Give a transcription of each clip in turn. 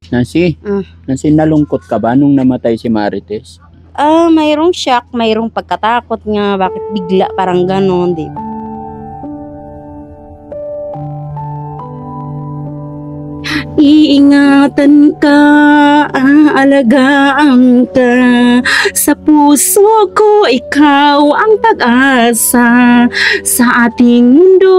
Nancy, Nancy, nalungkot ka ba nung namatay si Marites? Mayroong shock, mayroong pagkatakot nga, bakit bigla parang ganon, di ba? Iingatan ka, aalagaan ka, sa puso ko ikaw ang pag-asa, sa ating mundo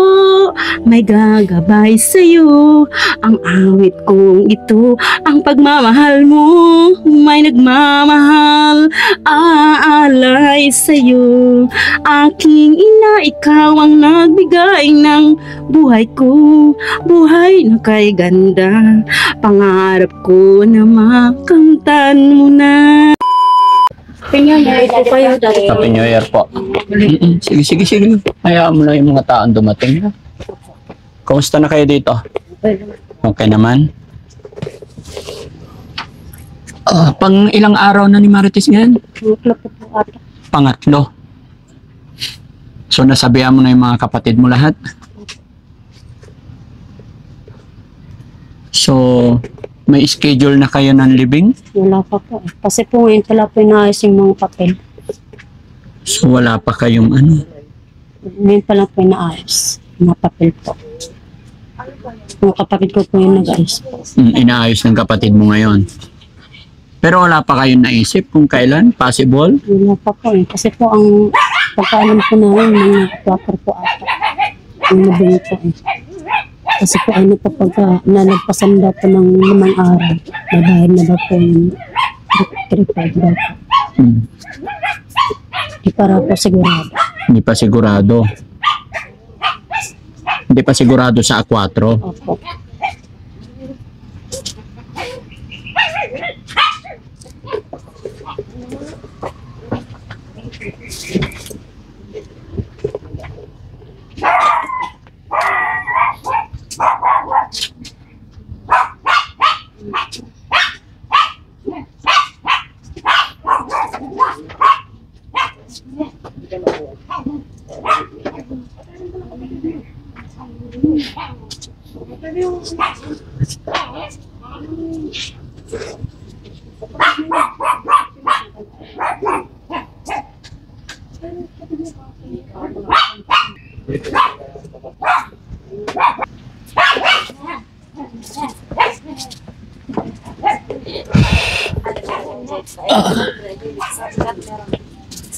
may gagabay sa'yo, ang awit kong ito, ang pagmamahal mo, may nagmamahal, aalay sa'yo, aking ina, ikaw ang nagbigay ng buhay ko, buhay na kay ganda. Pangarap ko na makamtan mo na. Happy New Year po. Sige. Hayaan mo lang yung mga taong dumating. Kumusta na kayo dito? Okay naman? Pang ilang araw na ni Marites ngayon? Pangatlo. So nasabihan mo na yung mga kapatid mo lahat? So, may schedule na kayo ng libing? Wala pa po. Kasi po ngayon pala po inaayos yung mga papel. So, wala pa kayong ano? Ngayon pala po inaayos. Mga papel po. Mga kapatid ko po yung nag-ayos po. Inaayos ng kapatid mo ngayon. Pero wala pa kayong naisip kung kailan? Possible? Wala pa po eh. Kasi po ang pagkaalam po namin, mga 4 po ata. Ang nabili po eh. Kasi po ano po pagka nalagpasan daw po ng 5 araw, babayad na daw po yung 3-5 daw po. Di para po sigurado. Hindi pa sigurado. Hindi pa sigurado sa A4. Opo.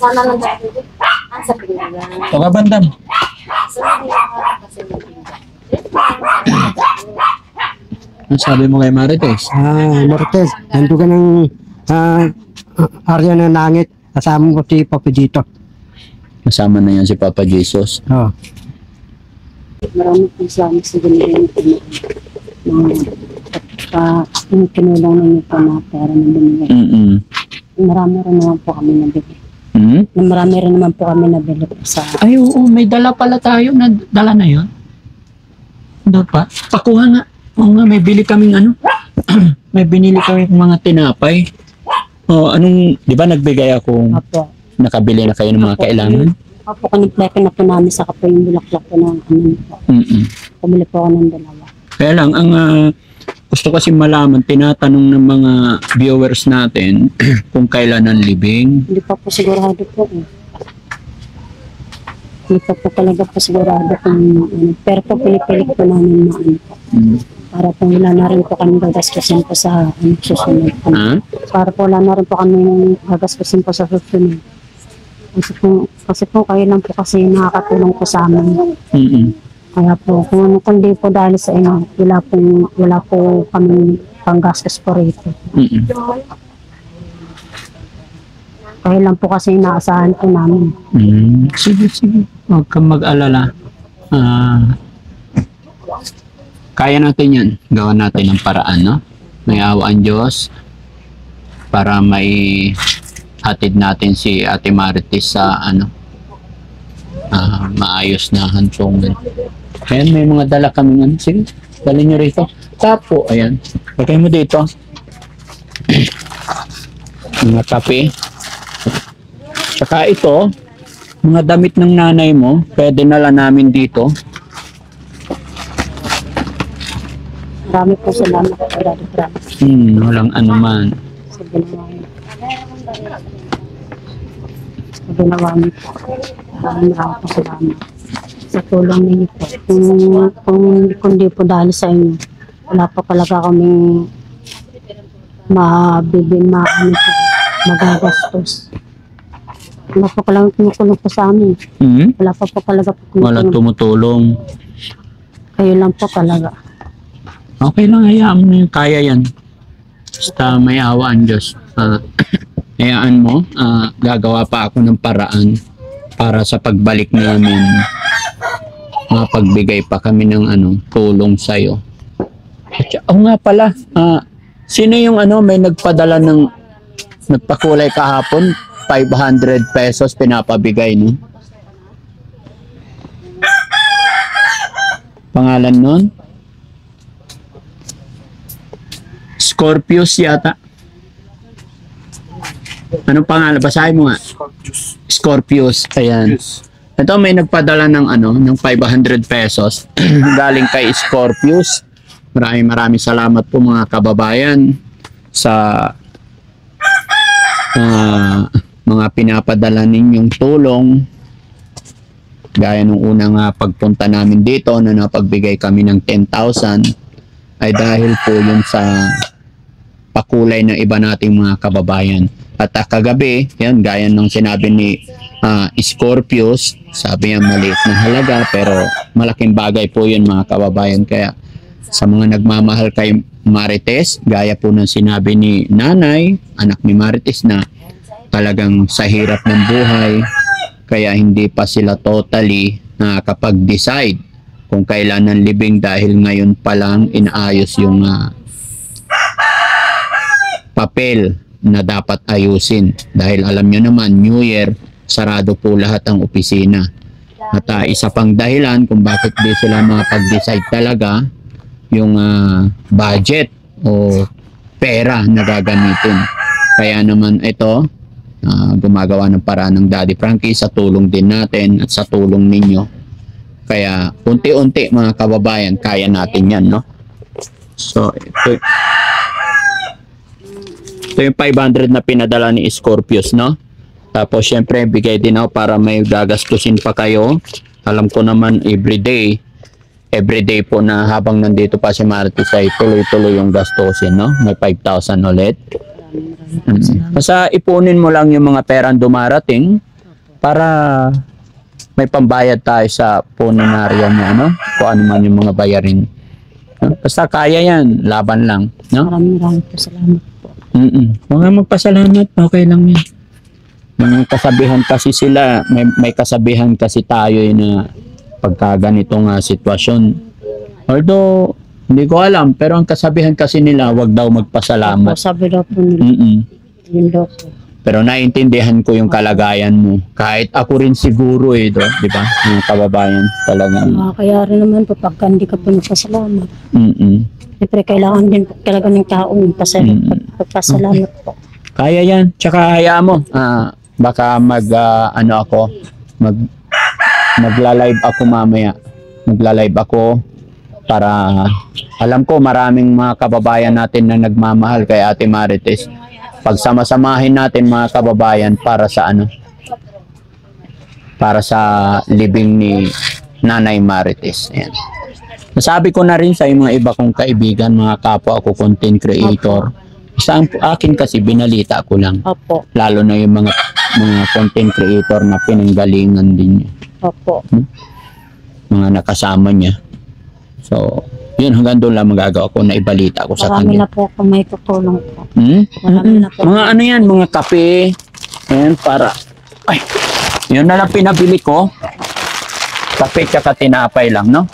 Sana lang dito. Sa pinggan. Toka bandam. Ano sabi mo kay Marites? Marites, nandun ka ng area ng langit. Kasama mo si Papa dito. Kasama na yan si Papa Jesus. Oh. Marami po salamat sa ganyan yung kinulang ninyo po na pera na binigay. Marami rin naman po kami nabili. Marami rin naman po kami nabili po sa... Ay, oo, may dala pala tayo. Dala na yun? Daw pa? Pakuha nga. Oo nga, may bili kaming ano. May binili kaming mga tinapay. Anong, di ba nagbigay ako, Apo. nakabili na kayo ng mga kailangan? Apo, kaniplepe na po namin sa kapo yung bulaklak po ng ano po. Pumili po ako ng 2. Kaya lang, ang gusto kasi malaman, tinatanong ng mga viewers natin kung kailan ang libing. Hindi pa po sigurado po eh. Hindi pa po talaga po sigurado kung ano. Pero po pinipilit po namin na ano po. Para po wala na rin po kami gagastusin po sa susunod. Para po wala na rin po kami gagastusin po sa susunod. Kasi po kayo lang po kasi nakakatulong po sa amin. Kaya po, kung di po dahil sa inyo, wala po kami panggastos po rito. Kaya lang po kasi inaasahan po namin. Sige. Huwag kang mag-alala. Kaya natin yan. Gawa natin ng paraan, no? May awa ang Diyos para may hatid natin si Ate Marites sa maayos na hantungan. Ayan, may mga dala kaming ano. Sige, dali nyo rito. Tapo, ayan. Lagay mo dito. Mga kape. Tsaka ito, mga damit ng nanay mo, pwede nala namin dito. Marami po salamat. Walang ano man. Sa ginawa niyo. Sa ginawa niyo po. Maraming po salamat. Sa tulong ninyo po. Kung di po dahil sa inyo, wala po talaga kaming magagastos. Wala po talagang tumukulong po sa amin. Wala pa po talaga po Walang tumutulong. Kayo lang po talaga. Okay lang, hayaan mo na yun. Kaya yan. Basta may awa ang Diyos. Hayaan mo, gagawa pa ako ng paraan para sa pagbalik namin. Mapagbigay pa kami ng tulong sa'yo. Nga pala, sino yung may nagpadala ng nagpakulay kahapon? 500 pesos pinapabigay, no? Pangalan nun? Scorpius yata. Anong pangalan? Basahin mo nga. Scorpius. Ayan. Ito may nagpadala ng ng 500 pesos galing kay Scorpius. Maraming salamat po mga kababayan sa mga pinapadala ninyong tulong. Gaya nung unang pagpunta namin dito na napagbigay kami ng 10,000 ay dahil po yun sa pakulay ng iba nating mga kababayan. At kagabi, yan, gaya ng sinabi ni Scorpius, sabi niya maliit na halaga pero malaking bagay po yun mga kababayan. Kaya sa mga nagmamahal kay Marites, gaya po ng sinabi ni Nanay, anak ni Marites na talagang sa hirap ng buhay, kaya hindi pa sila totally nakakapag-decide kung kailan ang libing dahil ngayon pa lang inaayos yung papel na dapat ayusin. Dahil alam nyo naman, New Year, sarado po lahat ang opisina. At isa pang dahilan kung bakit di sila makapag-decide talaga yung budget o pera na gagamitin. Kaya naman ito, gumagawa ng paraan ng Daddy Frankie sa tulong din natin at sa tulong ninyo. Kaya unti-unti mga kababayan, kaya natin yan, no? So, ito yung 500 na pinadala ni Scorpius, no? Tapos syempre bigay din ako para may gagastusin pa kayo. Alam ko naman everyday po na habang nandito pa si Marites ay tuloy-tuloy yung gastusin, no? May 5,000 ulit. Basta ipunin mo lang yung mga perang dumarating para may pambayad tayo sa puninarya mo, no? Kung ano man yung mga bayarin. No? Basta kaya yan, laban lang, no? Maraming po salamat po. Mga magpasalamat, okay lang yan. Mga kasabihan kasi sila, may kasabihan kasi tayo na pagka ganitong sitwasyon. Although, hindi ko alam, pero ang kasabihan kasi nila, wag daw magpasalamat. Sabi daw po nila. Yun daw po. Pero naiintindihan ko yung kalagayan mo. Kahit ako rin siguro di ba? Mga kababayan talaga. Kaya rin naman po pagka hindi ka po nagpasalamat. Siyempre kailangan din po talaga ng tao ng pagpasalamat po. Kaya yan. Tsaka hayaan mo. Baka magla-live ako mamaya. Magla-live ako para alam ko maraming mga kababayan natin na nagmamahal kay Ate Marites. Pagsama-samahin natin mga kababayan para sa para sa libing ni Nanay Marites. Ayan. Nasabi ko na rin sa mga iba kong kaibigan, mga kapwa ako content creator. Sa akin kasi binalita ko lang. Opo. Lalo na yung mga content creator na pinanggalingan din niya. Opo. Mga nakasama niya. So, yun, hanggang doon lang magagawa ko na ibalita ko sa Marami kanya. na po kung may tutulong po. Marami na po. Mga ano yan, mga kape. Ayan, para. Ay, yun na lang pinabili ko. Kape tsaka tinapay lang, no?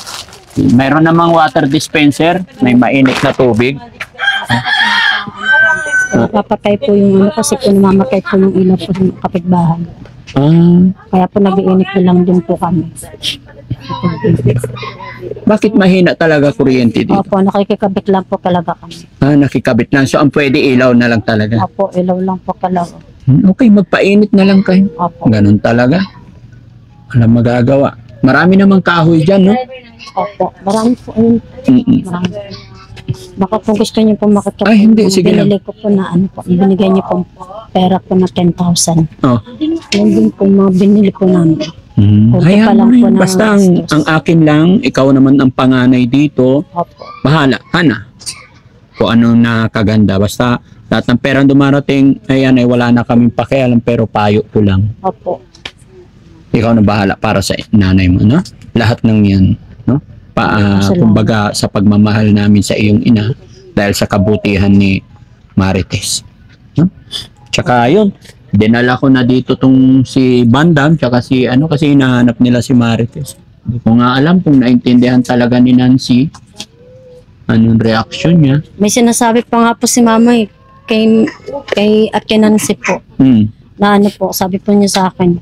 Mayroon namang water dispenser. May mainit na tubig. Papatay po yung kasi po namamatay po yung ilaw po ng kapitbahay. Kaya po nag-iinit na lang din po kami. Bakit mahina talaga kuryente dito? Opo, nakikikabit lang po talaga kami. Nakikabit lang. So, ang pwede ilaw na lang talaga. Opo, ilaw lang po talaga. Okay, magpainit na lang kayo. Opo. Ganun talaga. Walang magagawa. Marami namang kahoy dyan, no? Opo, marami po. Marami po. Baka po gusto niyo po makita Ay, hindi. yung Sige lang. binili ko po na ano po. Binigay niyo po pera po na 10,000. Oh. Yan din po mga binili po namin. Punta Hayaan pa mo lang na po yun. ng Basta ang gastos. akin lang, ikaw naman ang panganay dito. Opo. Bahala, Hana. Kung ano na kaganda. Basta lahat ng perang dumarating, ayan ay wala na kaming pakialam pero payo ko lang. Opo. Ikaw na bahala para sa nanay mo, no? Lahat ng yan, no? Salamat. Kumbaga sa pagmamahal namin sa iyong ina dahil sa kabutihan ni Marites. No? Tsaka yun, dinala ko na dito tong si Bandam tsaka si ano kasi hinahanap nila si Marites. Hindi ko nga alam kung naintindihan talaga ni Nancy anong reaction niya. May sinasabi pa nga po si mama eh, kay Ate Nancy po. Na ano po, sabi po niya sa akin,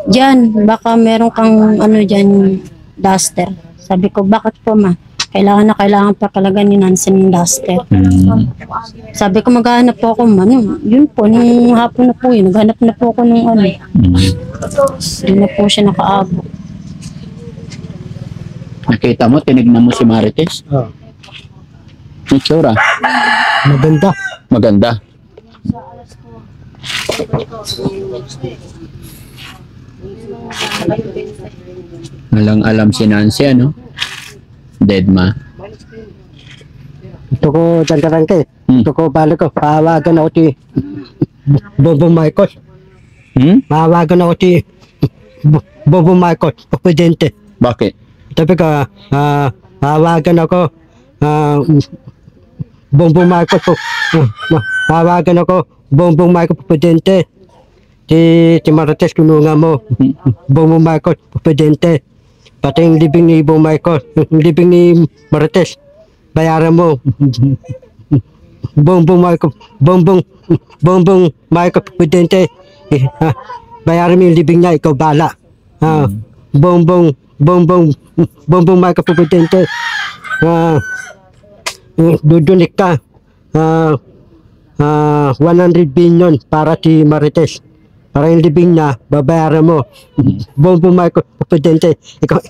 diyan, baka meron kang ano diyan, duster. Sabi ko, bakit po ma? Kailangan pa talaga ni Nancy ng duster. Sabi ko, maghahanap po ako, ano, yun po, nung hapon na po yun, naghanap na po ako ng ano. Hindi na po siya nakaabot. Nakita mo, tinignan mo si Marites? Oh. Itsura. Maganda. Maganda. Walang alam si Nancy, ano? Dead ma. Ito ko dandaran kay. Hmm. Ito ko balik ko. Pawagan ako si Bobo Marcos. Pawagan ako si Bobo Marcos, presidente. Bakit? Sabi ko, pawagan ako Bobo Marcos po. Pawagan ako Bobo Marcos, presidente. Si Marites, tulungan mo. Bobo Marcos, presidente. Pati yung libing ni Bobo Marcos, yung libing ni Marites, bayaran mo. Bongbong Marcos, presidente. Bayaran mo yung libing niya, ikaw bala. Bongbong Marcos, presidente. Dudunik ka. 100 billion para si Marites. Para yung libing niya, babayaran mo. Bongbong Marcos, presidente. Ikaw,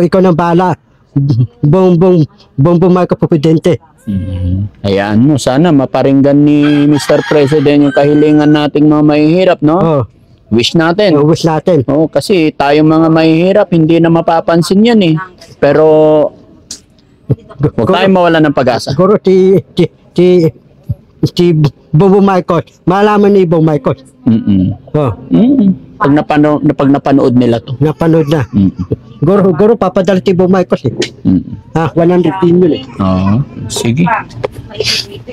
ikaw nang bala. Bongbong Marcos, presidente. Hayaan mo, sana maparinggan ni Mr. President yung kahilingan nating mga mahihirap, no? Oh, Wish natin. ubus natin. Oo, kasi tayong mga mahihirap, hindi na mapapansin yan eh. Pero, huwag tayong mawala ng pag-asa. Siguro si Bobo Marcos, malaman ni Bobo Marcos. Oh, Pag napanood nila to. napanood na. Siguro papadala si Bobo Marcos eh. 100 billion eh. Oo, sige.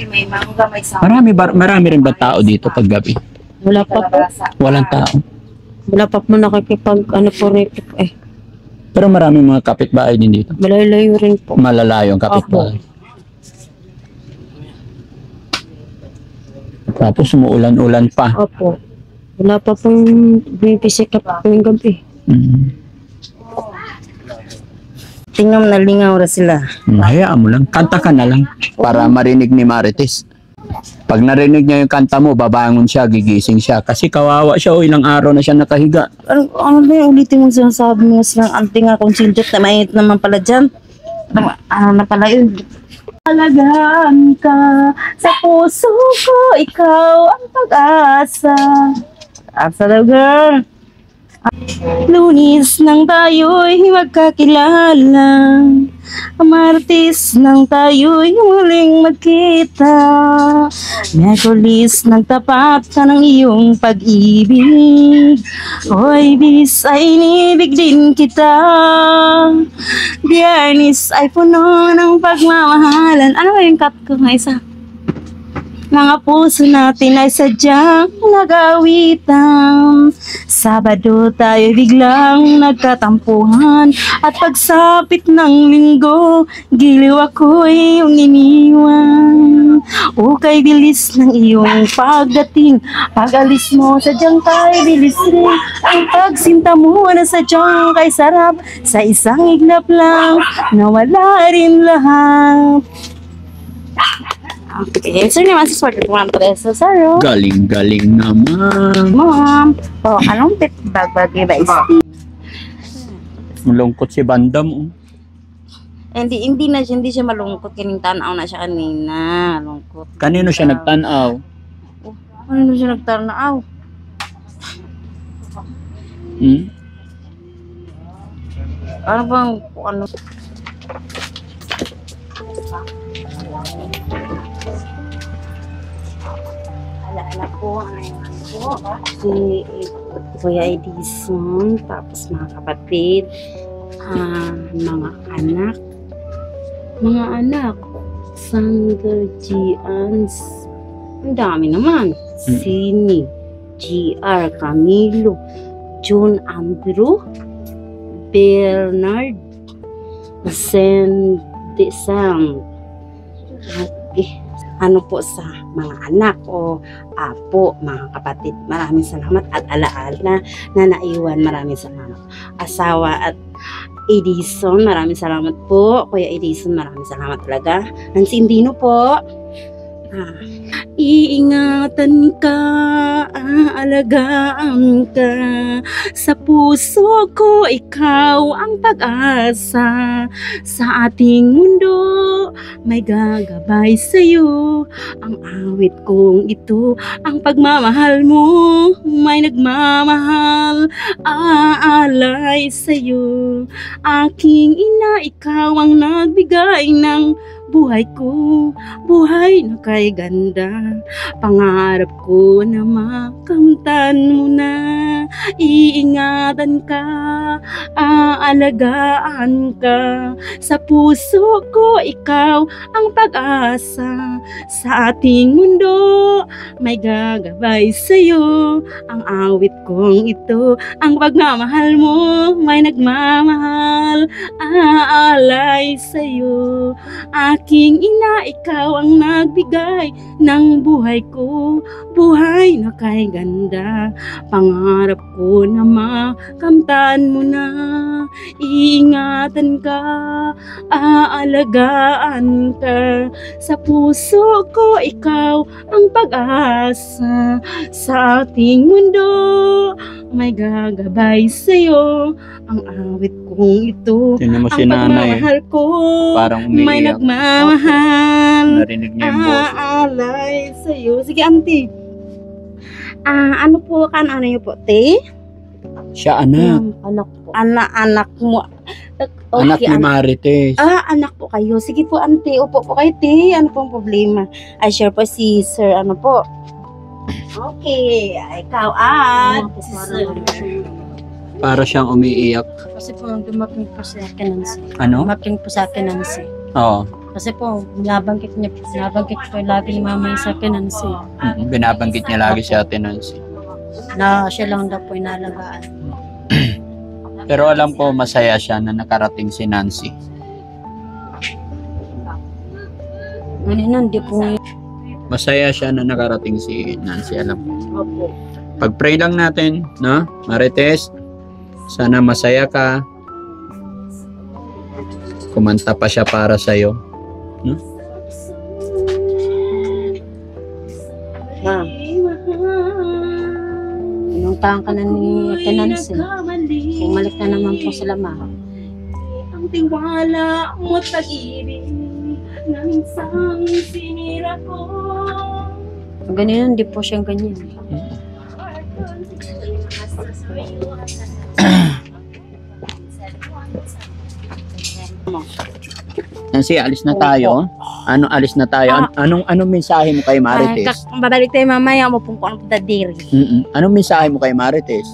May mangga, may sama. Marami rin ba tao dito pag gabi? Wala pa po. Walang tao. Wala pa po nakikipag, ano po rin eh. Pero marami mga kapitbahay din dito. Malayo rin po. Malalayo ang kapitbahay. Tapos umuulan-ulan pa. Opo. Wala pa pong binibisikap po yung gabi. Tingnan mo na lingaw na sila. Hayaan mo lang. Kanta ka na lang para marinig ni Marites. Pag narinig niya yung kanta mo, babangon siya, gigising siya. Kasi kawawa siya o ilang araw na siya nakahiga. Ano ba yung ulitin mo sinasabi mo silang anting nga kung sinjot na mainit naman pala dyan? Ano na pala yun? Alagaan ka sa puso ko, ikaw ang pag-asa. Asa daw girl. Lunis nang tayo'y magkakilala, Martes nang tayo'y muling magkita, Miyerkules nagtapat ka ng iyong pag-ibig, Hoy bis ay inibig din kita, Biyernes ay puno ng pagmamahalan. Ano ba yung cut ko nga isa? Mga puso natin ay sadyang nag-awitan. Sabado tayo biglang nagkatampuhan, at pagsapit ng linggo, giliw ako'y iyong iniwan. Ukay bilis ng iyong pagdating, pag-alis mo sadyang kay bilis rin. Ang pagsinta mo na sadyang kay sarap, sa isang iglap lang nawala rin lahat. Okay, sir naman si Swerte po ng preso, sir. Galing-galing naman. Mom, anong bagbagi ba is? Malungkot si Bandam. Hindi siya malungkot. Kining tanaw na siya kanina. Lungkot. Kanino siya nagtanaw? Ano siya nagtanaw? Hmm? Ano bang, ano? Alaala po, ano yung ano po? Si Kuya Edison, tapos mga kapatid, mga anak, Sander, Gians, ang dami naman. Sini, GR, Camilo, John Andrew, Bernard, Desam. Ano po sa mga anak o apo, mga kapatid, maraming salamat at alaala na naiwan, maraming salamat. Asawa at Edison, maraming salamat po. Kuya Edison, maraming salamat talaga. Nancy Indino po. Iingatan ka, aalagaan ka. Sa puso ko, ikaw ang pag-asa. Sa ating mundo, may gagabay sa'yo. Ang awit kong ito, ang pagmamahal mo, may nagmamahal, aalay sa'yo. Aking ina, ikaw ang nagbigay ng buhay ko, buhay na kay ganda. Pangarap ko na makamtan mo na. Iingatan ka, aalagaan ka. Sa puso ko, ikaw ang pag-asa. Sa ating mundo, may gagabay sa'yo. Ang awit kong ito, ang pagmamahal mo, may nagmamahal, aalay sa'yo. Aking ina, ikaw ang nagbigay ng buhay ko, buhay na kay ganda. Pangarap ko na makamtan mo na. Iingatan ka, aalagaan ka. Sa puso ko, ikaw ang pag-asa. Sa ating mundo, may gagabay sa'yo. Ang awit kong ito, Tingnan mo si ang nanay. pagmamahal ko, Parang may umiiyak. nagmamahal, Narinig niya yung boses. aalay sa'yo. Sige, auntie. Ano po kan? Ano yun po, te? Siya anak. Anak po. Anak mo. Okay, Anak ni Marites. anak po kayo. Sige po, auntie. Upo po kayo, te. Ano pong problema? Ay, share po si sir. Ano po? Okay. Ikaw at si sir. Para siyang umiiyak. Kasi po, dumating po sa akin, Nancy. Ano? Dumating po sa akin, Nancy. Oo. Kasi po, nabanggit po lagi ni mama yung sa akin, Nancy. Binabanggit niya lagi si Ate Nancy. Na siya lang daw po inalagaan. Pero alam ko masaya siya na nakarating si Nancy. Ngayon, hindi po Masaya siya na nakarating si Nancy. Alam ko. Opo. Pag-pray lang natin, no? Marites, sana masaya ka. Kumanta pa siya para sa'yo. Ma, pinuntahan ka na ni Ate Nancy. Bumalik na naman po sila, ma. Ang tiwala mo tag-ibig ng isang sinira ko. Ganyan, hindi po siyang ganyan. Nancy, alis na tayo. Alis na tayo. Anong mensahe mo kay Marites? Babalik tayo mamaya mo pong kung ano po dadiri. Anong mensahe mo kay Marites?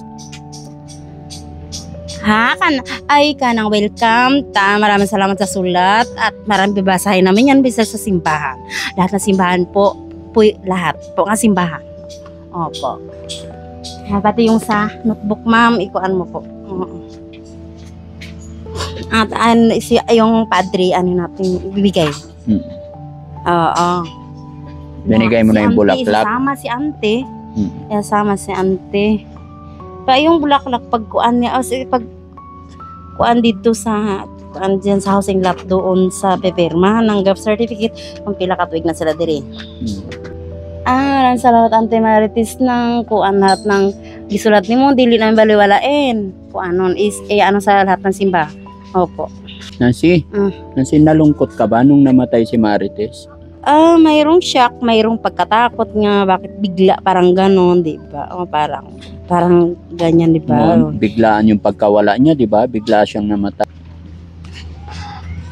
Kanang welcome. Maraming salamat sa sulat at maraming babasahin namin yan bisa sa simbahan. Lahat ng simbahan po, lahat po ng simbahan. Opo. Pati yung sa notebook, ma'am, ikuan mo po. At yung padre, ano natin ibibigay. Oo. Binigay mo na yung bulaklak. Sama si ante. Sama si ante. Pa yung bulaklak pag kuan niya, pag kuan dito sa kuan dyan sa housing lot doon sa pepirma ng gov certificate, kung pila ka tuig na sila diri. Salamat ante Marites ng kuan lahat ng gisulat nimo dili na baliwalain. Kuanon is ano sa lahat ng simba. Opo. Nancy, Nancy, nalungkot ka ba nung namatay si Marites? Mayroong shock, mayroong pagkatakot nga, bakit bigla parang ganon, di ba? O, parang ganyan, di ba? Biglaan yung pagkawala niya, di ba? Bigla siyang namatay.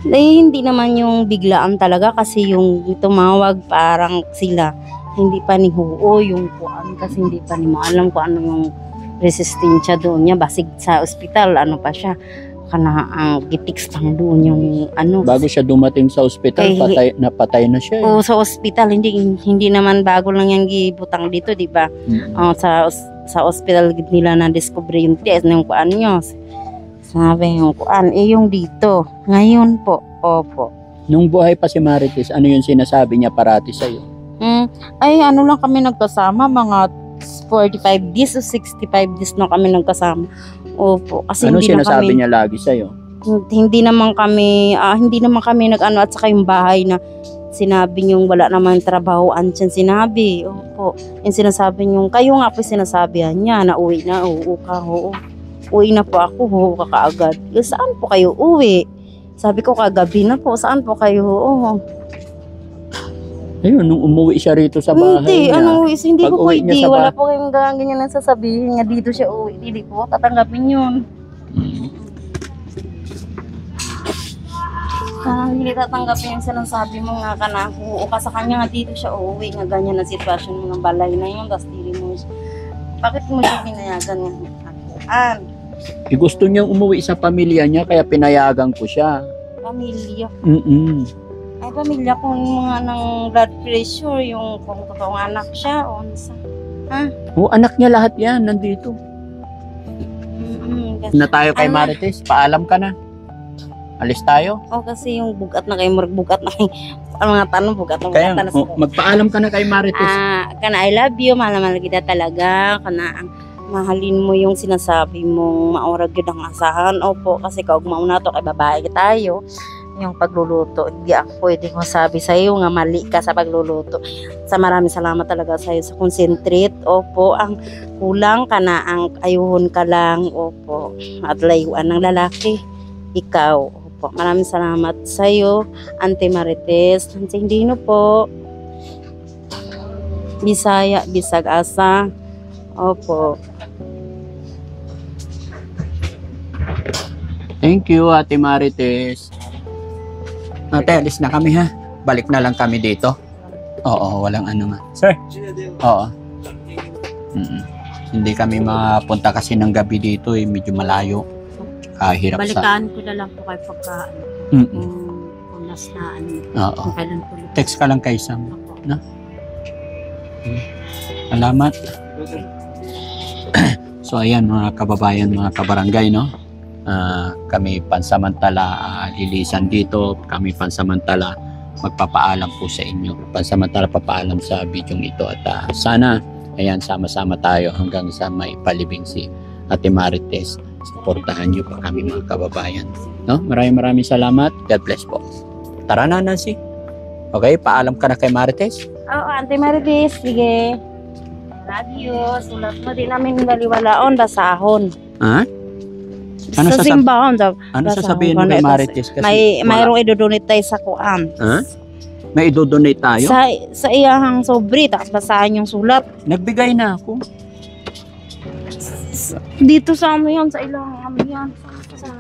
Hindi naman yung biglaan talaga kasi yung tumawag parang sila, hindi pa ni Huo yung kuan kasi hindi pa ni mo alam kung ano yung resistensya doon niya, basig sa ospital, ano pa siya, kana ang gitiks lang doon yung ano. Bago siya dumating sa ospital, napatay na siya. O sa ospital, hindi naman bago lang yung gibutang dito, di ba? Sa ospital nila na discover yung test ng kuan nyo. Sabi yung kuan, yung dito. Ngayon po, opo. Nung buhay pa si Marites, ano yung sinasabi niya parati sa'yo? Ay, ano lang kami nagkasama, mga 45 days o 65 days na kami nagkasama. Opo, kasi Ano hindi na sinasabi kami, niya lagi sa'yo? hindi naman kami nag-ano, at saka yung bahay na sinabi niyong wala naman trabahoan siya sinabi. Opo, yung sinasabi niyong, kayo nga po sinasabihan niya na uwi na, oo ka, oo. Uwi na po ako, oo ka kaagad. Saan po kayo uwi? Sabi ko kagabi na po, saan po kayo? Oo. Ayun, nung umuwi siya rito sa bahay niya. Hindi Pag po uwi niya pwede. sa Wala po kayong ganyan na sasabihin nga dito siya uwi. Hindi po, tatanggapin yun. Hindi tatanggapin yung sinasabi mo nga ka na oo ka sa kanya nga dito siya uuwi nga ganyan na sitwasyon mo ng balay na yun. Tapos dili mo siya. Bakit mo siya pinayagan ng akuan? Gusto niyang umuwi sa pamilya niya, kaya pinayagan ko siya. Pamilya. Ay, pamilya kung mga ng blood pressure, yung kung totoong anak siya, o ano sa... Anak niya lahat yan, nandito. Na tayo kay Marites, paalam ka na. Alis tayo. Kasi yung bugat na kayo, bugat na kayo, ang mga tanong, bugat na Kaya, na sila. magpaalam ka na kay Marites. Kana I love you, mahal kita talaga, kana mahalin mo yung sinasabi mong maurag yun ang asahan. Opo, kasi kaugmaw na to, kay babae tayo. Yung pagluluto, hindi ako pwede masabi sa iyo nga mali ka sa pagluluto. Sa maraming salamat talaga sa iyo sa concentrate. Opo, ang kulang ka na, ang ayuhon ka lang. Opo, at layuan ng lalaki. Ikaw. Opo, maraming salamat sa iyo, Ante Marites. Ante Hindino po. Bisaya, Bisag Asa. Opo. Thank you, Ate Marites. Ate, alis na kami ha. Balik na lang kami dito. Oo, walang ano nga. Sir? Oo. Hindi kami mapunta kasi ng gabi dito medyo malayo. Hirap Balikaan ko na lang po kayo pagka kung nasaan. Oo. Kung kailan po. Text ka lang kay Sam. No? Salamat. So ayan mga kababayan, mga kabarangay, no? Kami pansamantala lilisan dito, kami pansamantala magpapaalam po sa inyo, pansamantala papaalam sa video ito at sana ayan sama-sama tayo hanggang sa may palibing si Ate Marites. Suportahan niyo pa kami mga kababayan, no? Maraming salamat. God bless po. Tara na, Nancy. Okay, paalam ka na kay Marites. Oo, Ante Marites, sige. Love you. Sulat mo din namin baliwalaon, basahon. Ha? Ano sa simbahan. Ano sasabihin mo kay Marites? Kasi mayroong idodonate tayo sa kuan. Ha? May idodonate tayo? Sa iyahang sobre, tapos basahin yung sulat. Nagbigay na ako. Dito sa ano yan, sa ilang ano yan. Sa